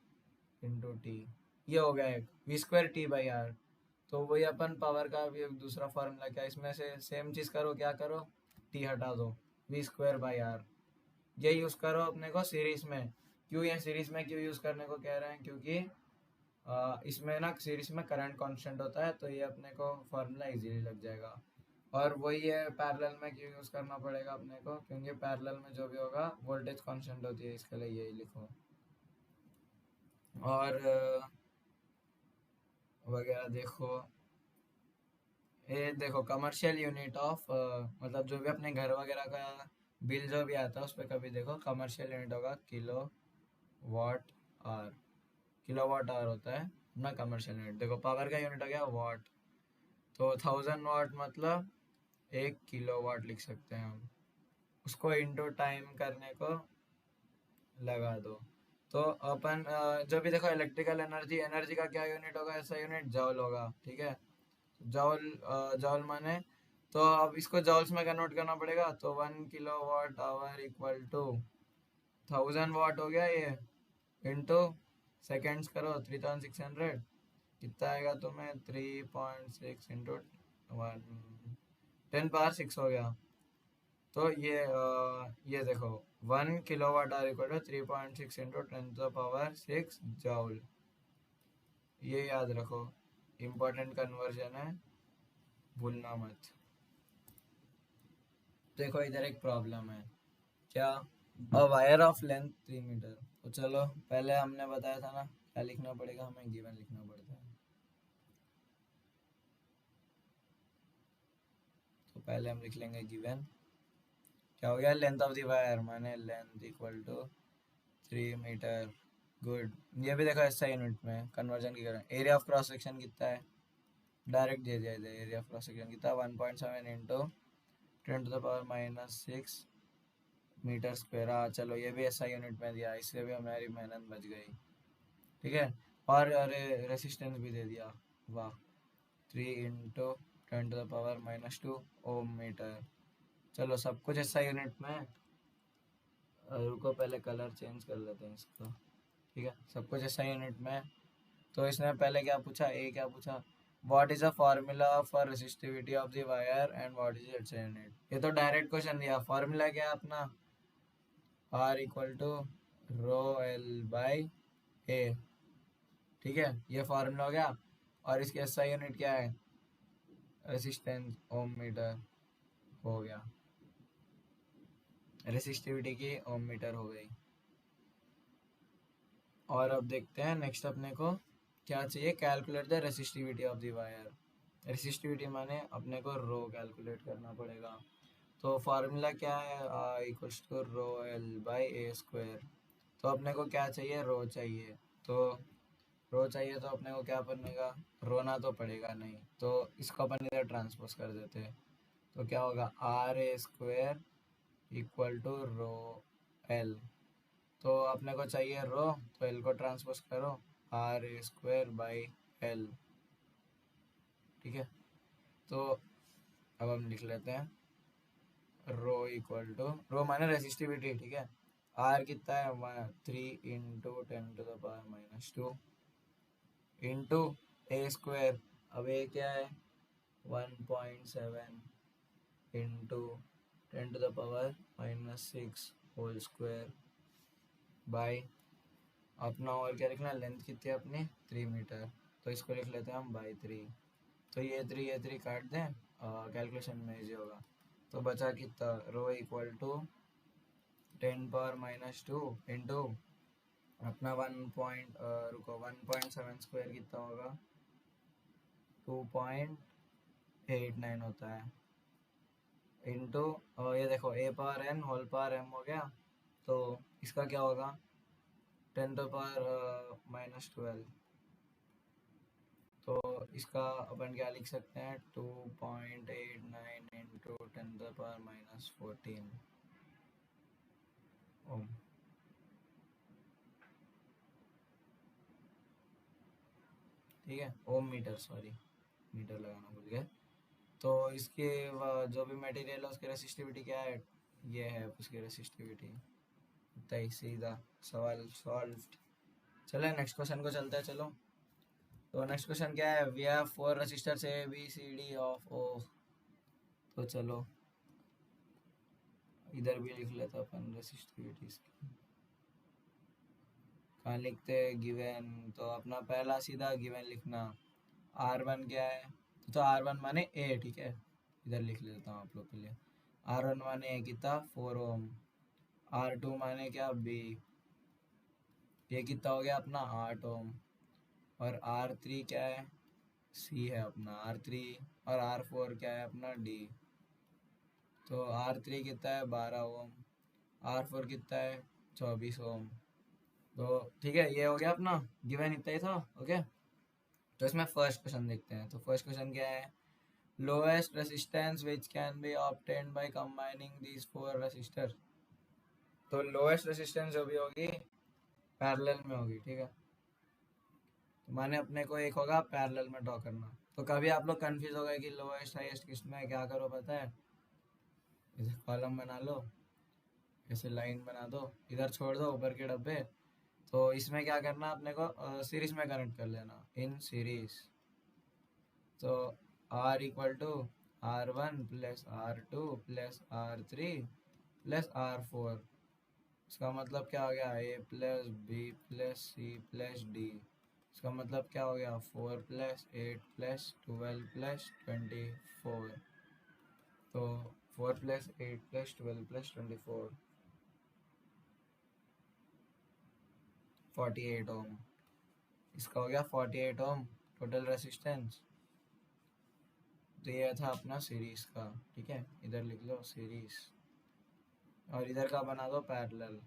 A: into T, ये हो गया एक V square T by R. तो वही अपन पावर का भी एक दूसरा फार्मूला, क्या इसमें से सेम चीज़ करो, क्या करो, टी हटा दो, वी स्क्वायर बाई आर, ये यूज़ करो अपने को सीरीज में। क्यों ये सीरीज में क्यों यूज़ करने को कह रहे हैं, क्योंकि इसमें ना सीरीज में करंट कांस्टेंट होता है, तो ये अपने को फार्मूला इजीली लग जाएगा। और वही है पैरेलल में क्यों यूज़ करना पड़ेगा अपने को, क्योंकि पैरेलल में जो भी होगा वोल्टेज कांस्टेंट होती है, इसके लिए यही लिखो। और वगैरह देखो, ये देखो कमर्शियल यूनिट ऑफ, मतलब जो भी अपने घर वगैरह का बिल जो भी आता है उस पर कभी देखो कमर्शियल यूनिट होगा kilowatt hour, kilowatt hour होता है अपना कमर्शियल यूनिट। देखो पावर का यूनिट हो गया वाट, तो 1000 वाट मतलब 1 किलो वाट लिख सकते हैं हम, उसको इंटू टाइम करने को लगा दो। तो अपन जो भी देखो इलेक्ट्रिकल एनर्जी, एनर्जी का क्या यूनिट होगा, ऐसा यूनिट जॉल होगा, ठीक है। जॉल, जॉल माने, तो अब इसको जॉल्स में कन्वर्ट करना पड़ेगा, तो 1 kilowatt hour equal to 1000 watt हो गया ये, इंटू सेकेंड्स करो 3600, कितना आएगा तुम्हें 3.6 इंटू 10 पावर 6 हो गया। तो ये देखो 1 kilowatt hour equal to 3.6 into 10 power 6 joule, ये याद रखो, इम्पोर्टेंट कन्वर्जन है, भूलना मत। देखो इधर एक प्रॉब्लम है, क्या, a wire of length 3 metre. तो चलो पहले हमने बताया था ना क्या लिखना पड़ेगा, हमें गिवन लिखना पड़ता है। तो पहले हम लिख लेंगे गिवन, क्या हो गया, लेंथ ऑफ द वायर माने length equal to 3 metre. Good. ये भी देखो ऐसा यूनिट में कन्वर्जन की करें। एरिया ऑफ क्रॉस सेक्शन कितना है, डायरेक्ट दे दिया है, एरिया ऑफ क्रॉस सेक्शन कितना 1.7 इंटू 10⁻6 मीटर स्क्वायर। हाँ चलो ये भी ऐसा यूनिट में दिया, इससे भी हमारी मेहनत बच गई। ठीक है। और अरे रेसिस्टेंस भी दे दिया, वाह, 3 × 10⁻²Ω मीटर। चलो सब कुछ ऐसा यूनिट में। रुको पहले कलर चेंज कर लेते हैं इसका। ठीक है, सब कुछ ऐसा यूनिट में। तो इसने पहले क्या पूछा, ए क्या पूछा, what is the formula for resistivity of the wire and what is its unit. ये तो डायरेक्ट क्वेश्चन दिया। फार्मूला क्या है अपना, R equal to rho L by A. ठीक है, ये फार्मूला हो गया। और इसके एसआई यूनिट क्या है, रेसिस्टेंस ओम मीटर हो गया। रेसिस्टिविटी की ओम मीटर हो गई। और अब देखते हैं नेक्स्ट अपने को क्या चाहिए, calculate the resistivity of the wire. Resistivity माने अपने को रो कैलकुलेट करना पड़ेगा। तो फार्मूला क्या है, equals to rho L by A square. तो अपने को क्या चाहिए, रो चाहिए। तो रो चाहिए तो अपने को क्या बनेगा, रोना तो पड़ेगा नहीं, तो इसको अपन इधर ट्रांसपोज कर देते हैं। तो क्या होगा, R A square equal to rho L. तो अपने को चाहिए रो, तो एल को ट्रांसपोज करो, R A square by L. ठीक है, तो अब हम लिख लेते हैं रो इक्वल टू, रो माने रेसिस्टिविटी। ठीक है, आर कितना है 3 × 10⁻², इंटू ए स्क्वायर। अब ए क्या है 1.7 इंटू 10⁻⁻6 होल स्क्वायर बाई अपना, और क्या लिखना, लेंथ कितनी है अपनी 3 मीटर। तो इसको लिख लेते हैं हम बाई 3। तो ये थ्री काट दें, कैलकुलेशन में इजी होगा। तो बचा कितना, रो इक्वल टू 10⁻² इंटू अपना 1.7 स्क्वायर कितना होगा, 2.89 होता है, इंटू ये देखो A power N whole power M हो गया। तो इसका क्या होगा 10⁻⁻12। तो इसका अपन क्या लिख सकते हैं, 2.89 इंटू 10⁻⁻14 ओम। ठीक है, ओम मीटर, सॉरी मीटर लगाना भूल गए। तो इसके जो भी मटेरियल है उसकी रेसिस्टिविटी क्या है, ये है उसकी रेसिस्टिविटी। इतना ही सीधा सवाल सॉल्व। चले नेक्स्ट क्वेश्चन को चलते हैं, चलो। तो नेक्स्ट क्वेश्चन क्या है, we have 4 resistors A B C D of O. तो चलो इधर भी लिख लेते अपन रेसिस्टिविटी इसकी। कहाँ लिखते हैं, गिवन। तो अपना पहला सीधा गिवन लिखना, आर वन क्या है, तो आर वन माने ए। ठीक है, इधर लिख लेता हूँ आप लोग के लिए। आर वन माने ए कितना 4 ओम। आर टू माने क्या बी, ये कितना हो गया अपना 8 ओम। और आर थ्री क्या है, सी है अपना R3। और R4 क्या है अपना D। तो R3 कितना है 12 ओम, R4 कितना है 24 ओम। तो ठीक है, ये हो गया अपना गिवन, इतना ही था। ओके, तो इसमें फर्स्ट क्वेश्चन देखते हैं। तो फर्स्ट क्वेश्चन क्या है, lowest resistance which can be obtained by combining these 4 resistor. तो लोएस्ट रेसिस्टेंस जो भी होगी पैरेलल में होगी। ठीक है, तो माने अपने को एक होगा पैरेलल में ड्रॉ करना। तो कभी आप लोग कंफ्यूज हो गए कि लोएस्ट हाईएस्ट किस में, क्या करो पता है, इसे कॉलम बना लो, ऐसे लाइन बना दो, इधर छोड़ दो ऊपर के डब्बे। तो इसमें क्या करना अपने को, सीरीज में कनेक्ट कर लेना, इन सीरीज। तो R equal to R1 plus R2 plus R3 plus R4। इसका मतलब क्या हो गया, A plus B plus C plus D. इसका मतलब क्या हो गया, 4 प्लस 8 प्लस 12 प्लस 24। तो 4 प्लस 8 प्लस 12 प्लस 24। 48 ओम। इसका हो गया 48 ओम टोटल रेसिस्टेंस। तो ये था अपना सीरीज का, ठीक है, इधर लिख लो सीरीज, और इधर का बना दो पैरेलल।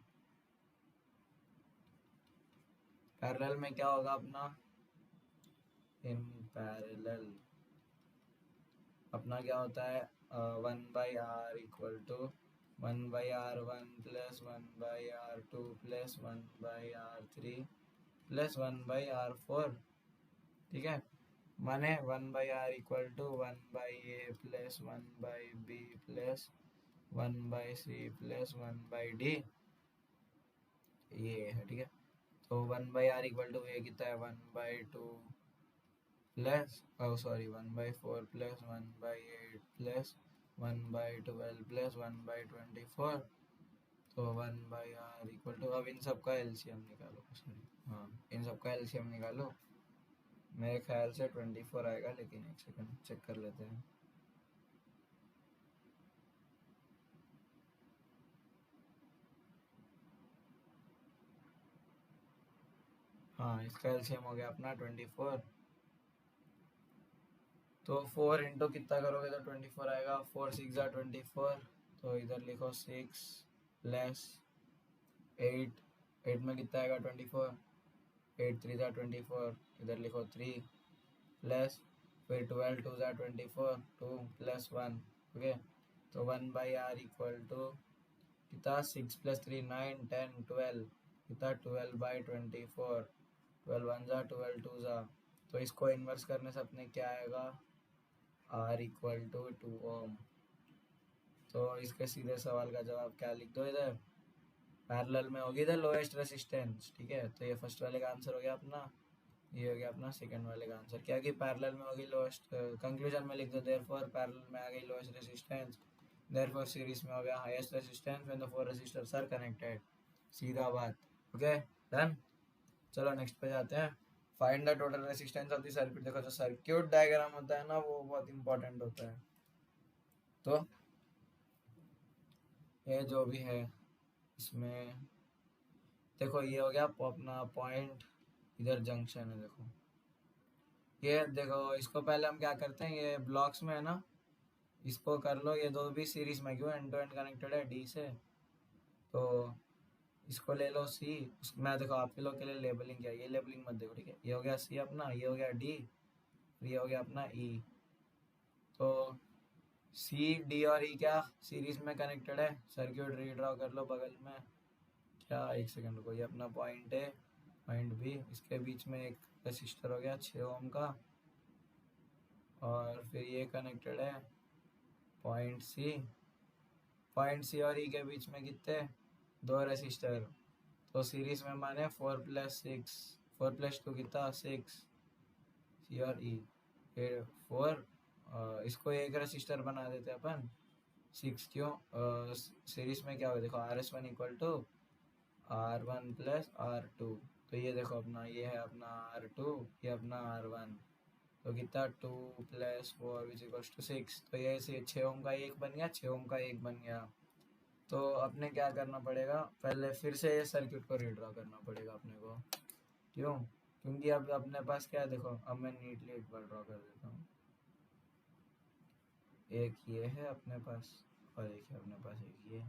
A: पैरेलल में क्या होगा अपना, इन पैरेलल अपना क्या होता है, 1/r equal to 1/r1 plus 1/r2 plus 1/r3 plus 1/r4, ठीक है। माने 1/r equal to 1/a plus 1/b plus 1/c plus 1/d, ये है, ठीक है। तो 1/r इक्वल टू ये कितना है, 1/2 plus, sorry 1/4 plus 1/8 plus 1/12 plus 1/24। तो 1/r इक्वल टू, अब इन सब का एलसीएम निकालो, सॉरी हाँ, इन सब का एलसीएम निकालो। मेरे ख्याल से 24 आएगा, लेकिन एक सेकंड चेक कर लेते हैं। हाँ, इसका एलसीएम हो गया अपना 24। तो 4 इंटू कितना करोगे तो 24 आएगा, 4 6 जा 24। तो इधर लिखो 6 प्लस 8, 8 में कितना आएगा 24, 8 3 जा 24, इधर लिखो 3 प्लस, फिर 12 2 जा 24, 2 प्लस 1, ओके। तो 1/r इक्वल टू कितना, 6 प्लस 3 9 10 12, कितना 12/24, 12 1 जा 12 2 जा। तो इसको इन्वर्स करने से अपने क्या आएगा, r इक्वल टू 2 ओम। तो इसके सीधे सवाल का जवाब क्या लिख दो इधर, पैरेलल में होगी इधर लोएस्ट रेसिस्टेंस, ठीक है। तो ये फर्स्ट वाले का आंसर हो गया अपना, ये हो गया अपना सेकंड वाले का आंसर, क्या कि पैरेलल में होगी लोएस्ट। कंक्लूजन में लिख दो, देयरफॉर पैरेलल में आ गई लोएस्ट रेसिस्टेंस, देयरफॉर सीरीज में हो गया highest resistance when the four resistors are connected. सीधा बात, ओके डन। चलो नेक्स्ट पे जाते हैं। Find the total resistance of the circuit. देखो जो सर्किट डायग्राम होता है ना, वो बहुत इंपॉर्टेंट होता है। तो ये जो भी है इसमें देखो, ये हो गया अपना पॉइंट, इधर जंक्शन है, देखो ये देखो। इसको पहले हम क्या करते हैं, ये ब्लॉक्स में है ना, इसको कर लो, ये दो भी सीरीज में, क्यों एंड टू एंड कनेक्टेड है डी से। तो इसको ले लो सी, मैं देखो आपके लोग के लिए लेबलिंग किया, ये लेबलिंग मत देखो, ठीक है। ये हो गया सी अपना, ये हो गया डी, ये हो गया अपना ई। तो सी डी और ई क्या सीरीज में कनेक्टेड है, सर्किट रीड्रॉ कर लो बगल में। क्या, एक सेकंड को, ये अपना पॉइंट है, पॉइंट बी, इसके बीच में एक रेसिस्टर हो गया 6 ओम का, और फिर ये कनेक्टेड है पॉइंट सी। पॉइंट सी और ई के बीच में कितने, 2 रेसिस्टर। तो सीरीज में माने 4 प्लस 6, 4 प्लस 2 कितना 6, सी और ई, फिर 4, इसको एक रेसिस्टर बना देते अपन 6, क्यों, सीरीज में क्या हो, देखो RS1 equal to R1 plus R2। तो ये देखो अपना, ये है अपना R2, ये अपना R1। तो कितना 2 प्लस 4 विच इक्वल्स टू 6। तो ये से 6 ओम का एक बन गया, 6 ओम का एक बन गया। तो अपने क्या करना पड़ेगा, पहले फिर से ये सर्किट को रीड्रॉ करना पड़ेगा अपने को, क्यों, क्योंकि अब अपने पास क्या है, देखो अब मैं नीटली एक बार ड्रॉ कर देता हूँ। एक ये है अपने पास, और एक है अपने पास, एक ये,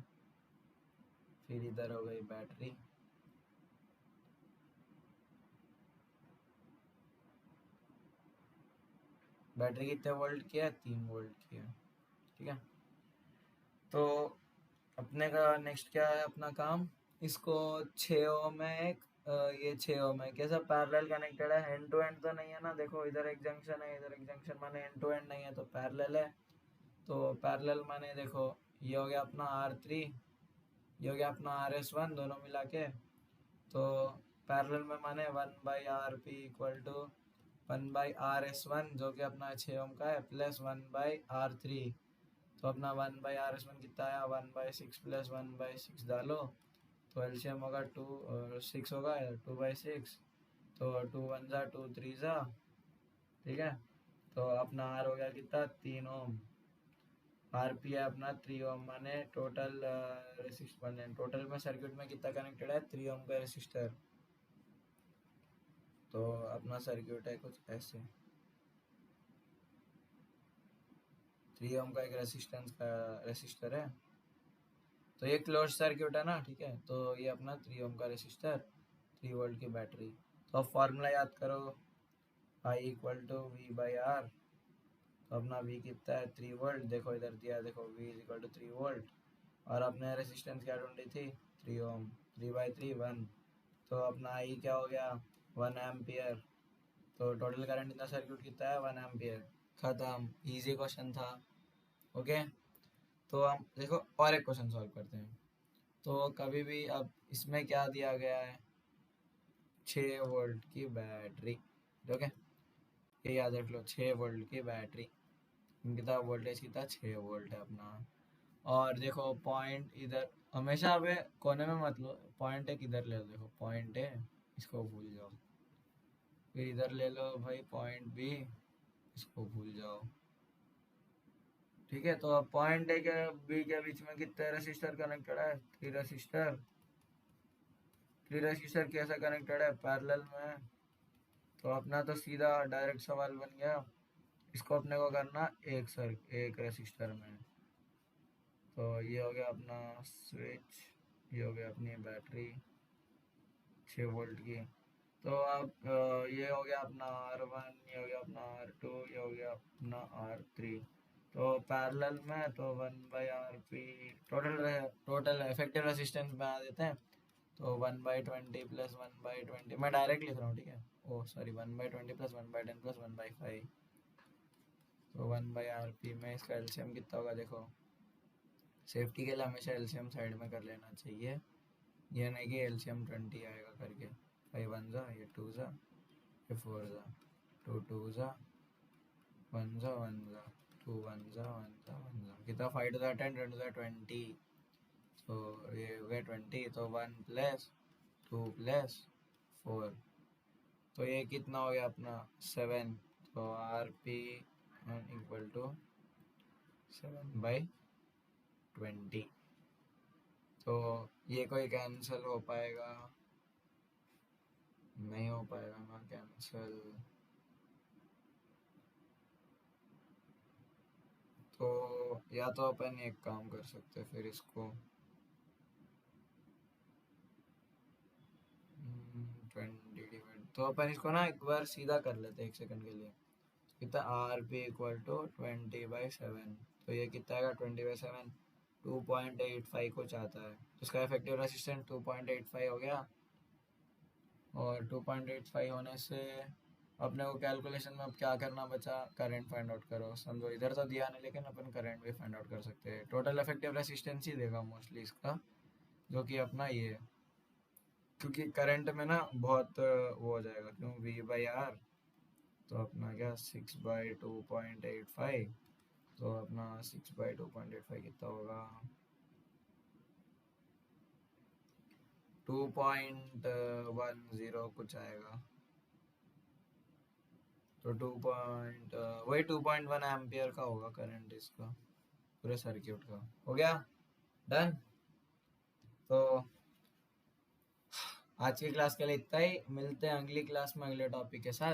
A: फिर इधर हो गई बैटरी। बैटरी कितने वोल्ट की है, 3 वोल्ट की है, ठीक है। तो अपने का नेक्स्ट क्या है अपना काम, इसको 6 ओम है एक, ये 6 ओम है, कैसा पैरेलल कनेक्टेड है, एंड टू एंड तो नहीं है ना, देखो इधर एक जंक्शन है, इधर एक जंक्शन, माने एंड टू एंड नहीं है, तो पैरेलल है। तो पैरेलल माने देखो, ये हो गया अपना R3, ये हो गया अपना RS1, दोनों मिला के। तो पैरेलल में माने 1/RP इक्वल टू 1/RS1, जो कि अपना 6 ओम का है, प्लस 1/R3। तो अपना 1/RS1 कितना आया, 1/6 प्लस 1/6 डालो, तो एलसीएम होगा 2 और 6 होगा, 2/6। तो 2 1 जा 2 3 जा, ठीक है। तो अपना आर हो गया कितना, 3 ओम। आर पी है अपना 3 ओम, माने टोटल रेसिस्टर, टोटल में सर्किट में कितना कनेक्टेड है, 3 ओम का रेसिस्टर। तो अपना सर्किट है कुछ ऐसे, 3 ओम का एक रेसिस्टेंस का रेसिस्टर है, तो ये क्लोज सर्किट है ना, ठीक है। तो ये अपना 3 ओम का रेसिस्टर, 3 वोल्ट की बैटरी। तो अब फॉर्मूला याद करो, I equal to V by R. तो अपना V कितना है, 3 वोल्ट, देखो इधर दिया, देखो V is equal to 3 volt. और अपने रेसिस्टेंस क्या ढूंढी थी, 3 ओम, 3/3 1। तो अपना I क्या हो गया, 1 एम्पियर। तो total current in the circuit कितना है, 1 एम्पियर। खत्म, इजी क्वेश्चन था। ओके, तो हम देखो और एक क्वेश्चन सॉल्व करते हैं। तो कभी भी अब इसमें क्या दिया गया है, 6 वोल्ट की बैटरी, ओके, ये याद रख लो, 6 वोल्ट की बैटरी, कितना वोल्टेज कितना, 6 वोल्ट है अपना। और देखो पॉइंट इधर हमेशा, अबे कोने में मत लो, पॉइंट एक इधर ले लो, देखो पॉइंट है, इसको भूल जाओ। फिर इधर ले लो भाई पॉइंट बी, इसको भूल जाओ, ठीक है। तो अब पॉइंट ए के बी के बीच में कितने रेसिस्टर कनेक्टेड है, 3 रेसिस्टर। 3 रेसिस्टर कैसे कनेक्टेड है, पैरेलल में। तो अपना तो सीधा डायरेक्ट सवाल बन गया, इसको अपने को करना एक रेसिस्टर में। तो ये हो गया अपना स्विच, ये हो गया अपनी बैटरी 6 वोल्ट की। तो अब ये हो गया अपना R1, ये हो गया अपना R2, ये हो गया अपना R3। तो पैरेलल में तो 1/RP, टोटल इफेक्टिव रेसिस्टेंस बना देते हैं। तो 1/20 प्लस 1/20, मैं डायरेक्ट लिख रहा हूँ, ठीक है। ओ सॉरी, 1/20 प्लस 1/10 प्लस 1/5। तो 1/RP में इसका एलसीएम कितना होगा, देखो सेफ्टी के लिए हमेशा एलसीएम साइड में कर लेना चाहिए, ये नहीं कि एलसीएम 20 आएगा करके। 5 1 जा, ये 2 जा, ये 4 जा, 2 2 जा, 1 जा 1 जा, 2 1 जा 1 जा 1 जा, कितना 5 टू द 10, 10 टू द 20। तो ये हो गया 20, तो 1 प्लस 2 प्लस 4, तो ये कितना हो गया अपना 7। तो RP इक्वल टू 7/20। तो ये कोई कैंसिल हो पाएगा, नहीं हो पाएगा ना कैंसिल। तो या तो अपन एक काम कर सकते हैं, फिर इसको 20 डिवाइड, तो अपन इसको ना एक बार सीधा कर लेते हैं 1 सेकंड के लिए। कितना, RP इक्वल टू 20/7। तो ये कितना आएगा, 20/7, 2.85 कुछ आता है। तो इसका इफेक्टिव रेसिस्टेंस 2.85 हो गया। और 2.85 होने से अपने को कैलकुलेशन में अब क्या करना बचा, करंट फाइंड आउट करो। समझो इधर तो दिया नहीं, लेकिन अपन करंट भी फाइंड आउट कर सकते हैं। टोटल इफेक्टिव रेसिस्टेंस ही देगा मोस्टली इसका, जो कि अपना ये है। क्योंकि करंट में ना बहुत वो हो जाएगा, क्यों, V/R। तो अपना क्या, 6/2.85। तो अपना 6/2.85 कितना होगा, 2.10 कुछ आएगा। तो वही 2.1 एम्पियर का होगा करंट इसका, पूरे सर्किट का। हो गया डन। तो आज की क्लास के लिए इतना ही, मिलते हैं अगली क्लास में अगले टॉपिक के साथ।